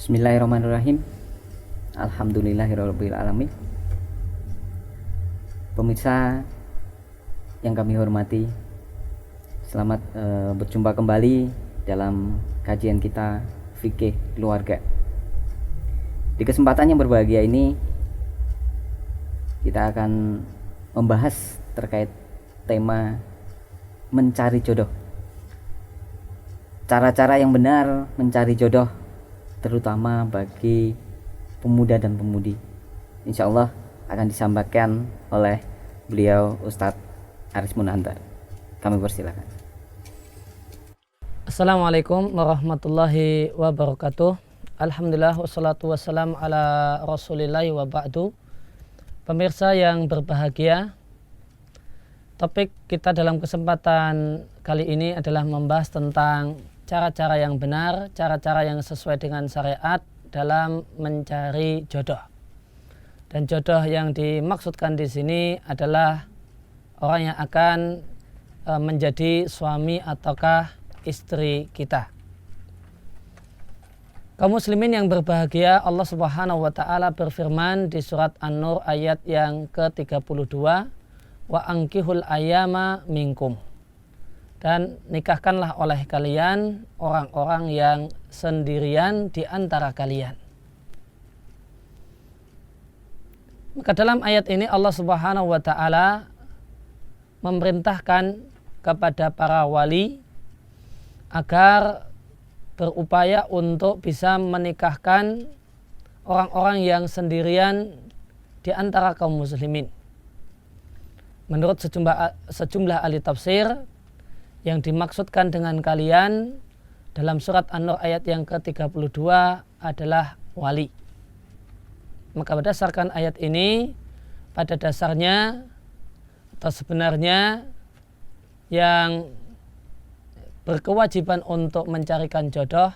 Bismillahirrahmanirrahim. Alhamdulillahirabbil alamin. Pemirsa yang kami hormati, selamat berjumpa kembali dalam kajian kita fikih keluarga. Di kesempatan yang berbahagia ini kita akan membahas terkait tema mencari jodoh. Cara-cara yang benar mencari jodoh, terutama bagi pemuda dan pemudi. Insya Allah akan disampaikan oleh beliau Ustadz Aris Munantar. Kami persilakan. Assalamualaikum warahmatullahi wabarakatuh. Alhamdulillah wassalatu wassalam ala rasulillahi wa ba'du. Pemirsa yang berbahagia, topik kita dalam kesempatan kali ini adalah membahas tentang cara-cara yang benar, cara-cara yang sesuai dengan syariat dalam mencari jodoh. Dan jodoh yang dimaksudkan di sini adalah orang yang akan menjadi suami ataukah istri kita. Kaum muslimin yang berbahagia, Allah Subhanahu wa taala berfirman di surat An-Nur ayat yang ke-32, wa ankihul ayyama minkum. Dan nikahkanlah oleh kalian orang-orang yang sendirian di antara kalian. Maka dalam ayat ini Allah Subhanahu wa taala memerintahkan kepada para wali agar berupaya untuk bisa menikahkan orang-orang yang sendirian di antara kaum muslimin. Menurut sejumlah ahli tafsir, yang dimaksudkan dengan kalian dalam surat An-Nur ayat yang ke-32 adalah wali. Maka berdasarkan ayat ini, pada dasarnya atau sebenarnya yang berkewajiban untuk mencarikan jodoh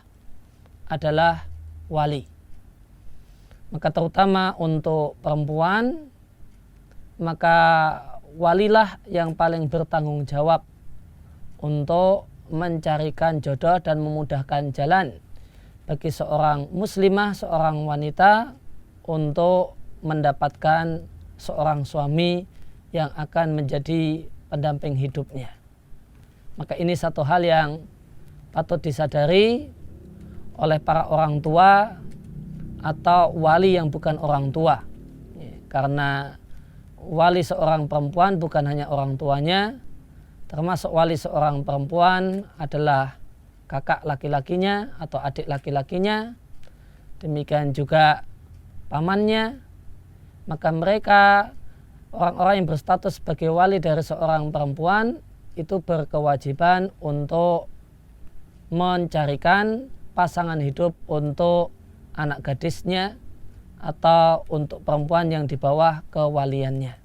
adalah wali. Maka terutama untuk perempuan, maka walilah yang paling bertanggung jawab untuk mencarikan jodoh dan memudahkan jalan bagi seorang muslimah, seorang wanita untuk mendapatkan seorang suami yang akan menjadi pendamping hidupnya. Maka ini satu hal yang patut disadari oleh para orang tua atau wali yang bukan orang tua. Karena wali seorang perempuan bukan hanya orang tuanya, termasuk wali seorang perempuan adalah kakak laki-lakinya atau adik laki-lakinya, demikian juga pamannya. Maka mereka, orang-orang yang berstatus sebagai wali dari seorang perempuan, itu berkewajiban untuk mencarikan pasangan hidup untuk anak gadisnya atau untuk perempuan yang di bawah kewaliannya.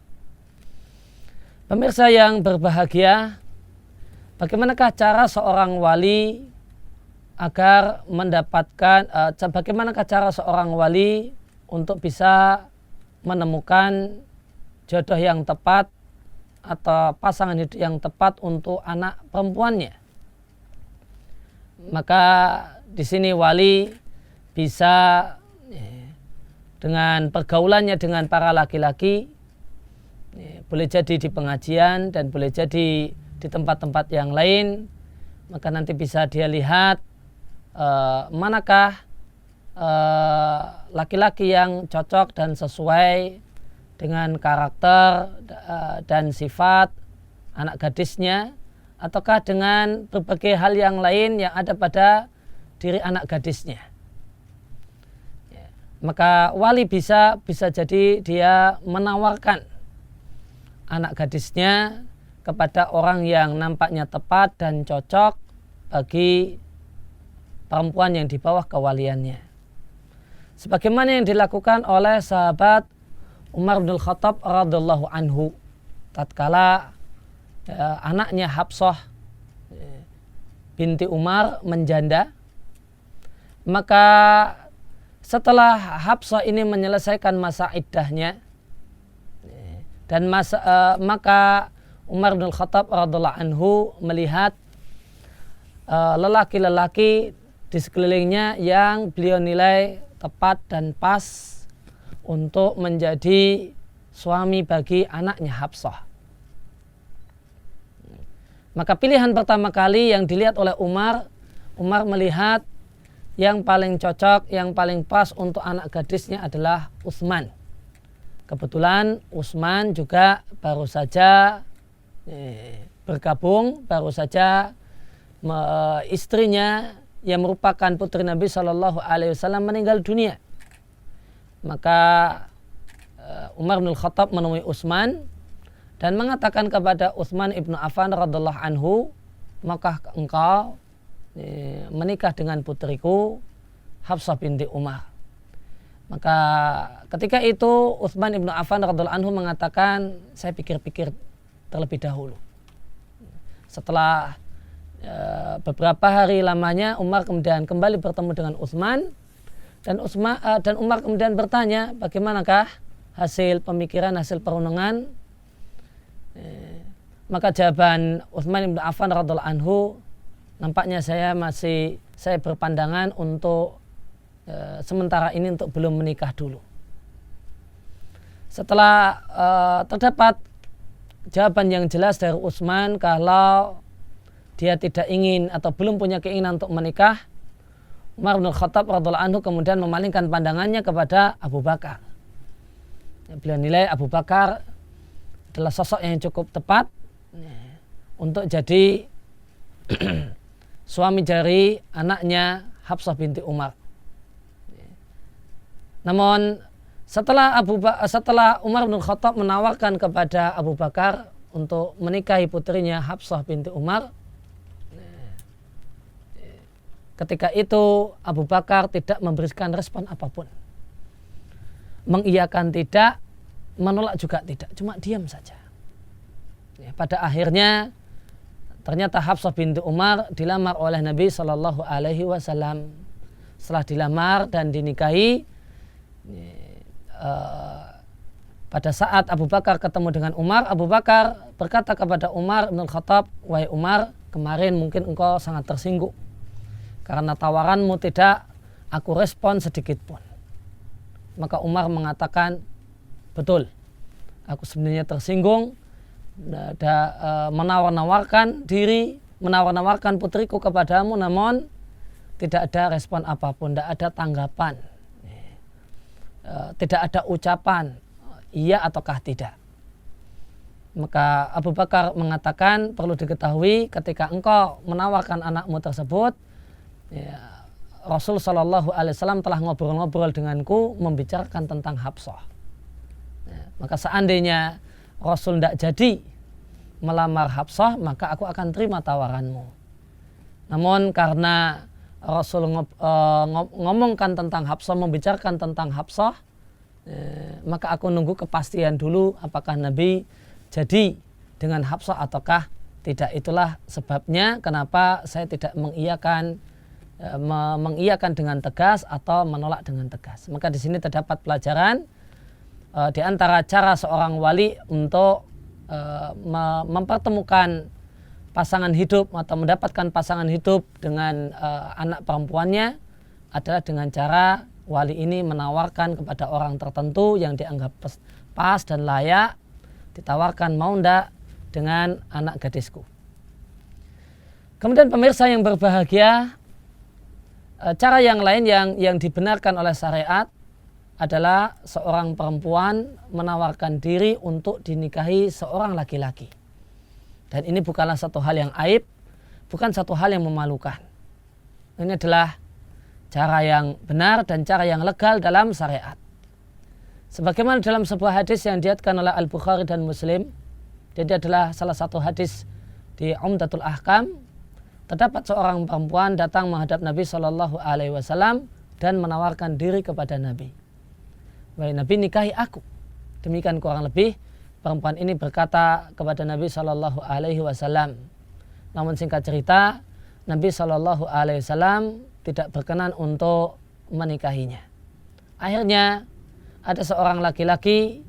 Pemirsa yang berbahagia, bagaimanakah cara seorang wali agar mendapatkan, bagaimanakah cara seorang wali untuk bisa menemukan jodoh yang tepat atau pasangan hidup yang tepat untuk anak perempuannya? Maka di sini wali bisa dengan pergaulannya dengan para laki-laki, boleh jadi di pengajian dan boleh jadi di tempat-tempat yang lain. Maka nanti bisa dia lihat manakah laki-laki yang cocok dan sesuai dengan karakter dan sifat anak gadisnya, ataukah dengan berbagai hal yang lain yang ada pada diri anak gadisnya. Maka wali bisa jadi dia menawarkan anak gadisnya kepada orang yang nampaknya tepat dan cocok bagi perempuan yang di bawah kewaliannya. Sebagaimana yang dilakukan oleh sahabat Umar bin Khattab radhiyallahu anhu tatkala anaknya Hafsah binti Umar menjanda. Maka setelah Hafsah ini menyelesaikan masa iddahnya, dan maka Umar bin Khattab radhiyallahu anhu melihat lelaki-lelaki di sekelilingnya yang beliau nilai tepat dan pas untuk menjadi suami bagi anaknya Hafsah. Maka pilihan pertama kali yang dilihat oleh Umar melihat yang paling cocok, yang paling pas untuk anak gadisnya adalah Utsman. Kebetulan Utsman juga baru saja bergabung, baru saja istrinya yang merupakan putri Nabi Shallallahu Alaihi Wasallam meninggal dunia. Maka Umar bin Khattab menemui Utsman dan mengatakan kepada Utsman ibnu Affan radhiallahu anhu, maka engkau menikah dengan putriku Hafsah binti Umar. Maka ketika itu Utsman ibnu Affan radhiallahu anhu mengatakan, saya pikir-pikir terlebih dahulu. Setelah beberapa hari lamanya, Umar kemudian kembali bertemu dengan Utsman dan Umar kemudian bertanya, bagaimanakah hasil pemikiran, hasil perenungan? Maka jawaban Utsman ibnu Affan radhiallahu anhu, nampaknya saya berpandangan untuk sementara ini untuk belum menikah dulu. Setelah terdapat jawaban yang jelas dari Utsman kalau dia tidak ingin atau belum punya keinginan untuk menikah, Umar bin Khattab radhiallahu anhu kemudian memalingkan pandangannya kepada Abu Bakar. Beliau nilai Abu Bakar adalah sosok yang cukup tepat untuk jadi suami dari anaknya Hafsah binti Umar. Namun setelah Umar bin Khattab menawarkan kepada Abu Bakar untuk menikahi putrinya Hafsah binti Umar, ketika itu Abu Bakar tidak memberikan respon apapun. Mengiyakan tidak, menolak juga tidak, cuma diam saja. Pada akhirnya ternyata Hafsah binti Umar dilamar oleh Nabi Shallallahu Alaihi Wasallam. Setelah dilamar dan dinikahi, pada saat Abu Bakar ketemu dengan Umar, Abu Bakar berkata kepada Umar bin Khattab, wahai Umar, kemarin mungkin engkau sangat tersinggung karena tawaranmu tidak aku respon sedikit pun. Maka Umar mengatakan, betul, aku sebenarnya tersinggung, menawar-nawarkan putriku kepadamu, namun tidak ada respon apapun, tidak ada tanggapan, tidak ada ucapan iya ataukah tidak. Maka Abu Bakar mengatakan, perlu diketahui ketika engkau menawarkan anakmu tersebut, Rasul Shallallahu Alaihi Wasallam telah ngobrol-ngobrol denganku membicarakan tentang Hafsah. Maka seandainya Rasul tidak jadi melamar Hafsah, maka aku akan terima tawaranmu. Namun karena Rasul ngomongkan tentang Hafsah, membicarakan tentang Hafsah, maka aku nunggu kepastian dulu apakah Nabi jadi dengan Hafsah ataukah tidak. Itulah sebabnya kenapa saya tidak mengiyakan dengan tegas atau menolak dengan tegas. Maka di sini terdapat pelajaran di antara cara seorang wali untuk mempertemukan pasangan hidup atau mendapatkan pasangan hidup dengan anak perempuannya adalah dengan cara wali ini menawarkan kepada orang tertentu yang dianggap pas dan layak, ditawarkan mau ndak dengan anak gadisku. Kemudian pemirsa yang berbahagia, cara yang lain yang dibenarkan oleh syariat adalah seorang perempuan menawarkan diri untuk dinikahi seorang laki-laki. Dan ini bukanlah satu hal yang aib, bukan satu hal yang memalukan. Ini adalah cara yang benar dan cara yang legal dalam syariat. Sebagaimana dalam sebuah hadis yang diriwayatkan oleh Al-Bukhari dan Muslim, jadi adalah salah satu hadis di Umdatul Ahkam, terdapat seorang perempuan datang menghadap Nabi Shallallahu Alaihi Wasallam dan menawarkan diri kepada Nabi. Wahai Nabi, nikahi aku. Demikian kurang lebih perempuan ini berkata kepada Nabi Shallallahu Alaihi Wasallam. Namun singkat cerita, Nabi Shallallahu Alaihi Wasallam tidak berkenan untuk menikahinya. Akhirnya ada seorang laki-laki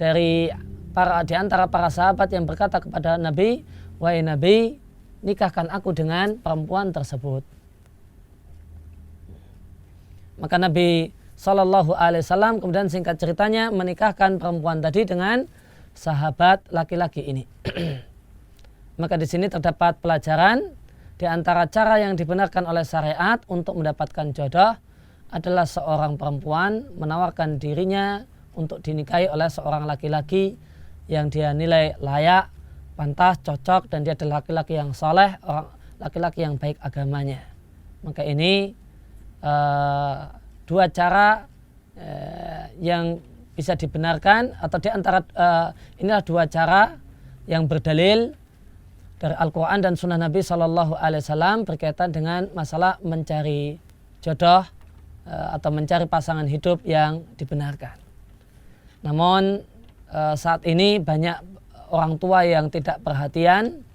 di antara para sahabat yang berkata kepada Nabi, wahai Nabi, nikahkan aku dengan perempuan tersebut. Maka Nabi Shallallahu Alaihi Wasallam kemudian singkat ceritanya menikahkan perempuan tadi dengan sahabat laki-laki ini. Maka di sini terdapat pelajaran di antara cara yang dibenarkan oleh syariat untuk mendapatkan jodoh adalah seorang perempuan menawarkan dirinya untuk dinikahi oleh seorang laki-laki yang dia nilai layak, pantas, cocok, dan dia adalah laki-laki yang soleh, laki-laki yang baik agamanya. Maka ini dua cara yang bisa dibenarkan, atau di antara inilah dua cara yang berdalil dari Al-Quran dan Sunnah Nabi Shallallahu Alaihi Wasallam berkaitan dengan masalah mencari jodoh atau mencari pasangan hidup yang dibenarkan. Namun saat ini banyak orang tua yang tidak perhatian,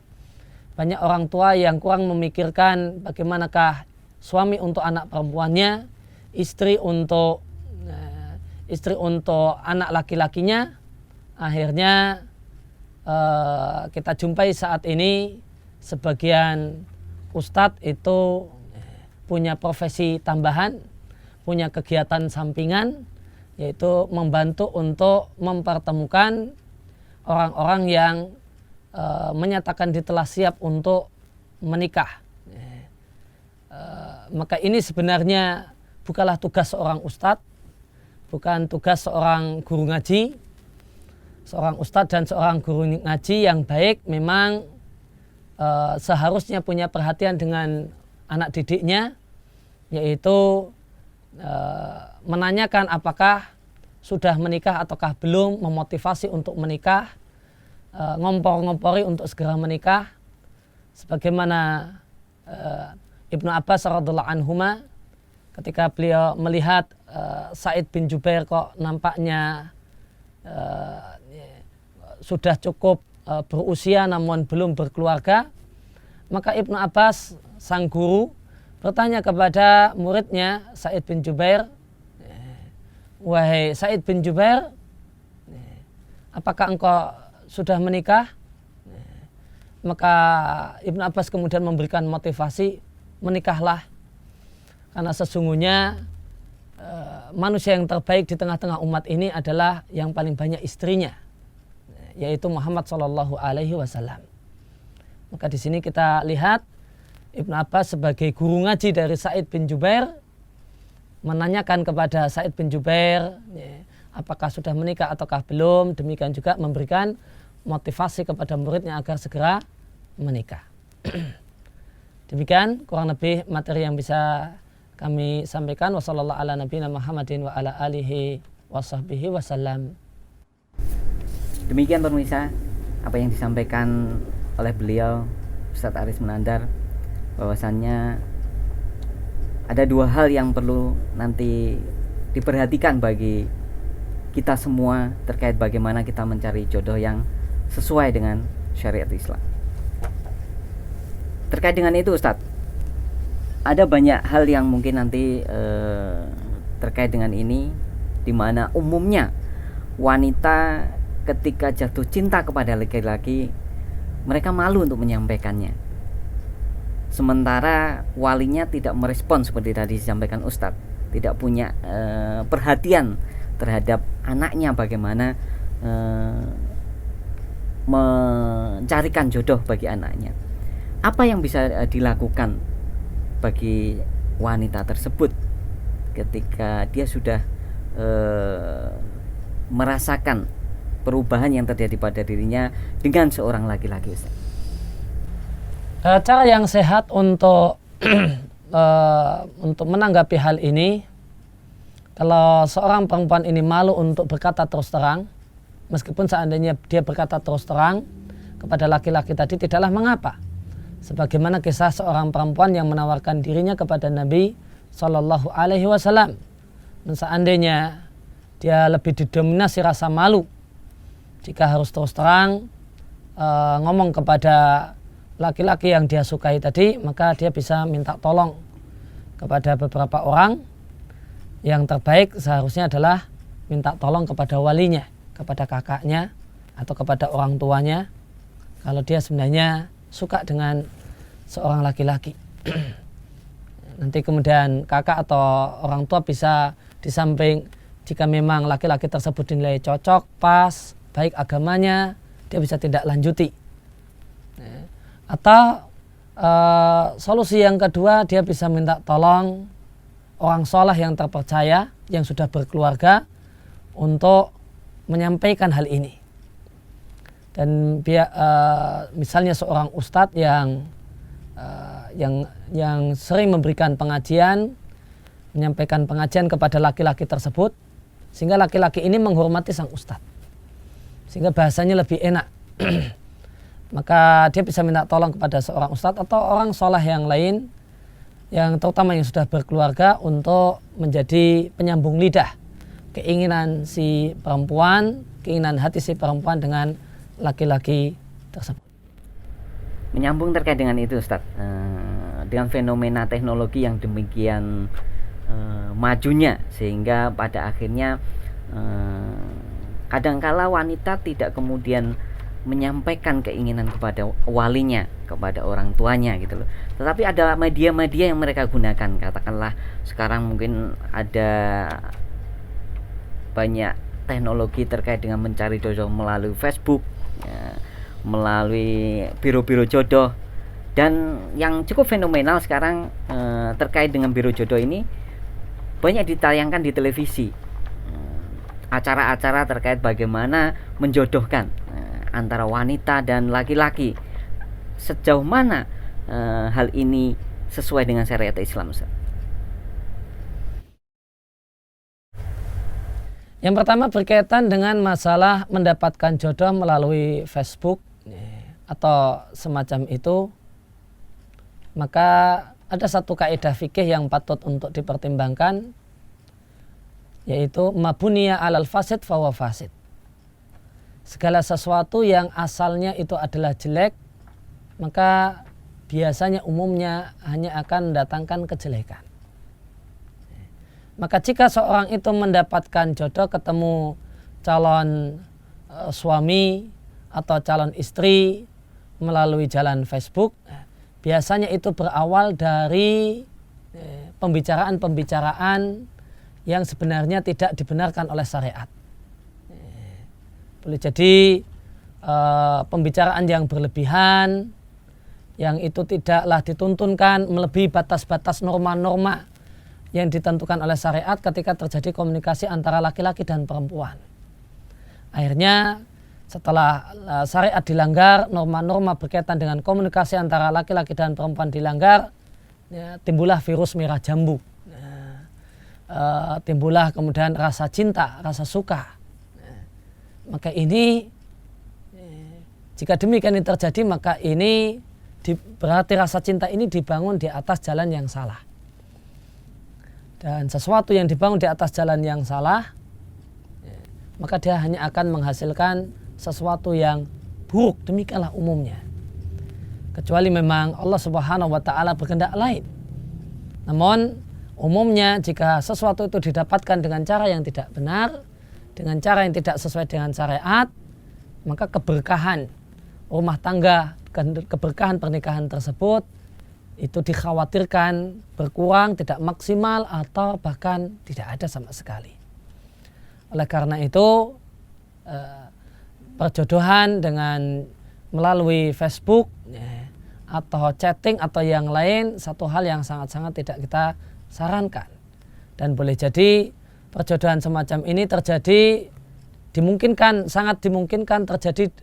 banyak orang tua yang kurang memikirkan bagaimanakah suami untuk anak perempuannya, istri untuk anak laki-lakinya. Akhirnya kita jumpai saat ini sebagian ustadz itu punya profesi tambahan, punya kegiatan sampingan, yaitu membantu untuk mempertemukan orang-orang yang menyatakan dia telah siap untuk menikah. Maka ini sebenarnya bukanlah tugas seorang ustadz, bukan tugas seorang guru ngaji. Seorang ustadz dan seorang guru ngaji yang baik memang seharusnya punya perhatian dengan anak didiknya, yaitu menanyakan apakah sudah menikah ataukah belum, memotivasi untuk menikah, ngompor-ngompori untuk segera menikah. Sebagaimana Ibnu Abbas radhiyallahu anhuma ketika beliau melihat Sa'id bin Jubair kok nampaknya sudah cukup berusia namun belum berkeluarga, maka Ibnu Abbas sang guru bertanya kepada muridnya Sa'id bin Jubair, "Wahai Sa'id bin Jubair, apakah engkau sudah menikah?" Maka Ibnu Abbas kemudian memberikan motivasi, "Menikahlah, karena sesungguhnya manusia yang terbaik di tengah-tengah umat ini adalah yang paling banyak istrinya, yaitu Muhammad Shallallahu Alaihi Wasallam." Maka di sini kita lihat Ibnu Abbas sebagai guru ngaji dari Sa'id bin Jubair menanyakan kepada Sa'id bin Jubair apakah sudah menikah ataukah belum. Demikian juga memberikan motivasi kepada muridnya agar segera menikah. Demikian kurang lebih materi yang bisa kami sampaikan. Wassallallahu ala nabiyina Muhammadin wa ala alihi wasahbihi wasallam. Demikian pemirsa apa yang disampaikan oleh beliau Ustadz Aris Munandar, bahwasannya ada dua hal yang perlu nanti diperhatikan bagi kita semua terkait bagaimana kita mencari jodoh yang sesuai dengan syariat Islam. Terkait dengan itu Ustadz, ada banyak hal yang mungkin nanti terkait dengan ini, di mana umumnya wanita ketika jatuh cinta kepada laki-laki mereka malu untuk menyampaikannya, sementara walinya tidak merespon seperti tadi disampaikan Ustadz, tidak punya perhatian terhadap anaknya, bagaimana mencarikan jodoh bagi anaknya. Apa yang bisa dilakukan bagi wanita tersebut ketika dia sudah merasakan perubahan yang terjadi pada dirinya dengan seorang laki-laki, Ustaz? Cara yang sehat untuk untuk menanggapi hal ini, kalau seorang perempuan ini malu untuk berkata terus terang, meskipun seandainya dia berkata terus terang kepada laki-laki tadi tidaklah mengapa. Sebagaimana kisah seorang perempuan yang menawarkan dirinya kepada Nabi Shallallahu Alaihi Wasallam, dan seandainya dia lebih didominasi rasa malu, jika harus terus terang ngomong kepada laki-laki yang dia sukai tadi, maka dia bisa minta tolong kepada beberapa orang. Yang terbaik seharusnya adalah minta tolong kepada walinya, kepada kakaknya atau kepada orang tuanya, kalau dia sebenarnya suka dengan seorang laki-laki. Nanti kemudian kakak atau orang tua bisa di samping jika memang laki-laki tersebut dinilai cocok, pas, baik agamanya, dia bisa tidak lanjuti. Atau solusi yang kedua, dia bisa minta tolong orang soleh yang terpercaya, yang sudah berkeluarga, untuk menyampaikan hal ini. Dan misalnya seorang ustadz yang sering memberikan pengajian, menyampaikan pengajian kepada laki-laki tersebut, sehingga laki-laki ini menghormati sang ustadz, sehingga bahasanya lebih enak. Maka dia bisa minta tolong kepada seorang ustadz atau orang soleh yang lain, yang terutama yang sudah berkeluarga, untuk menjadi penyambung lidah keinginan si perempuan, keinginan hati si perempuan dengan laki-laki tersebut. Menyambung terkait dengan itu Ustadz, dengan fenomena teknologi yang demikian majunya, sehingga pada akhirnya kadangkala wanita tidak kemudian menyampaikan keinginan kepada walinya, kepada orang tuanya gitu loh. Tetapi ada media-media yang mereka gunakan, katakanlah sekarang mungkin ada banyak teknologi terkait dengan mencari jodoh melalui Facebook, ya, melalui biro-biro jodoh. Dan yang cukup fenomenal sekarang terkait dengan biro jodoh ini, banyak ditayangkan di televisi acara-acara terkait bagaimana menjodohkan antara wanita dan laki-laki. Sejauh mana hal ini sesuai dengan syariat Islam, Ustaz? Yang pertama berkaitan dengan masalah mendapatkan jodoh melalui Facebook atau semacam itu, maka ada satu kaidah fikih yang patut untuk dipertimbangkan, yaitu mabuniya alal fasid fahuwa fasid. Segala sesuatu yang asalnya itu adalah jelek, maka biasanya umumnya hanya akan mendatangkan kejelekan. Maka jika seorang itu mendapatkan jodoh, ketemu calon suami atau calon istri melalui jalan Facebook, biasanya itu berawal dari pembicaraan-pembicaraan yang sebenarnya tidak dibenarkan oleh syariat. Boleh jadi pembicaraan yang berlebihan, yang itu tidaklah dituntunkan melebihi batas-batas norma-norma yang ditentukan oleh syariat ketika terjadi komunikasi antara laki-laki dan perempuan. Akhirnya setelah syariat dilanggar, norma-norma berkaitan dengan komunikasi antara laki-laki dan perempuan dilanggar, ya, timbullah virus merah jambu, timbullah kemudian rasa cinta, rasa suka. Maka ini, jika demikian ini terjadi, maka ini berarti rasa cinta ini dibangun di atas jalan yang salah. Dan sesuatu yang dibangun di atas jalan yang salah, maka dia hanya akan menghasilkan sesuatu yang buruk. Demikianlah umumnya. Kecuali memang Allah Subhanahu wa Ta'ala berkehendak lain. Namun umumnya jika sesuatu itu didapatkan dengan cara yang tidak benar, dengan cara yang tidak sesuai dengan syariat, maka keberkahan rumah tangga, keberkahan pernikahan tersebut itu dikhawatirkan berkurang, tidak maksimal, atau bahkan tidak ada sama sekali. Oleh karena itu, perjodohan dengan melalui Facebook atau chatting atau yang lain, satu hal yang sangat-sangat tidak kita sarankan. Dan boleh jadi perjodohan semacam ini terjadi, sangat dimungkinkan terjadi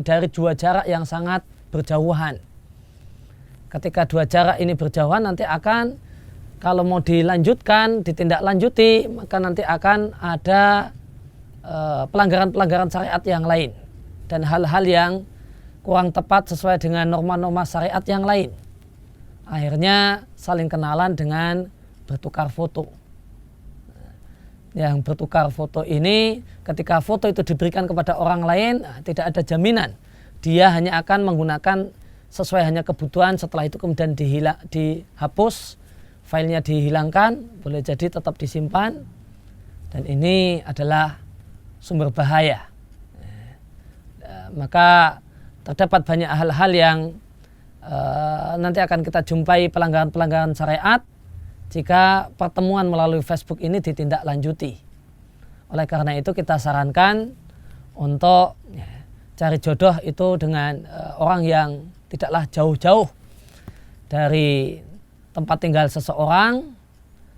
dari dua jarak yang sangat berjauhan. Ketika dua jarak ini berjauhan, nanti akan, kalau mau dilanjutkan, ditindaklanjuti, maka nanti akan ada pelanggaran-pelanggaran syariat yang lain dan hal-hal yang kurang tepat sesuai dengan norma-norma syariat yang lain. Akhirnya saling kenalan dengan bertukar foto. Yang bertukar foto ini, ketika foto itu diberikan kepada orang lain, tidak ada jaminan dia hanya akan menggunakan sesuai hanya kebutuhan, setelah itu kemudian dihapus, filenya dihilangkan, boleh jadi tetap disimpan, dan ini adalah sumber bahaya. Maka terdapat banyak hal-hal yang nanti akan kita jumpai pelanggaran-pelanggaran syariat jika pertemuan melalui Facebook ini ditindaklanjuti. Oleh karena itu kita sarankan untuk cari jodoh itu dengan orang yang tidaklah jauh-jauh dari tempat tinggal seseorang,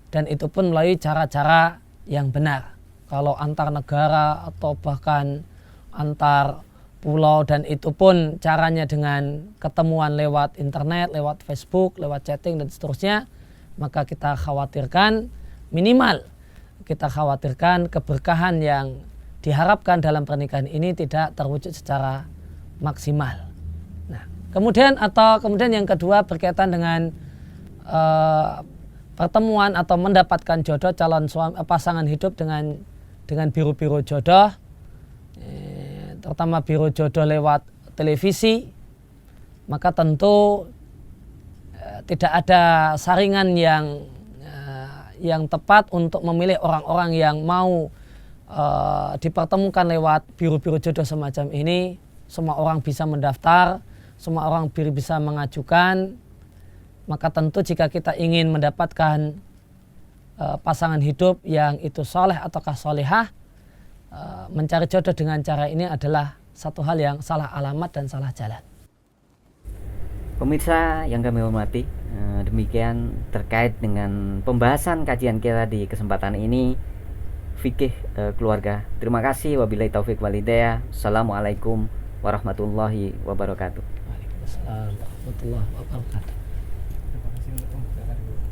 dan itu pun melalui cara-cara yang benar. Kalau antar negara atau bahkan antar pulau, dan itu pun caranya dengan ketemuan lewat internet, lewat Facebook, lewat chatting dan seterusnya, maka kita khawatirkan keberkahan yang diharapkan dalam pernikahan ini tidak terwujud secara maksimal. Nah, kemudian yang kedua berkaitan dengan pertemuan atau mendapatkan jodoh calon pasangan hidup dengan biro-biro jodoh, terutama biro jodoh lewat televisi, maka tentu tidak ada saringan yang tepat untuk memilih orang-orang yang mau dipertemukan lewat biro-biro jodoh semacam ini. Semua orang bisa mendaftar, semua orang bisa mengajukan. Maka tentu jika kita ingin mendapatkan pasangan hidup yang itu soleh ataukah solehah, mencari jodoh dengan cara ini adalah satu hal yang salah alamat dan salah jalan. Pemirsa yang kami hormati, demikian terkait dengan pembahasan kajian kita di kesempatan ini, fikih keluarga. Terima kasih, wabillahi taufik walhidayah. Assalamualaikum warahmatullahi wabarakatuh. Waalaikumsalam warahmatullahi wabarakatuh. Terima kasih untuk pembicaraan.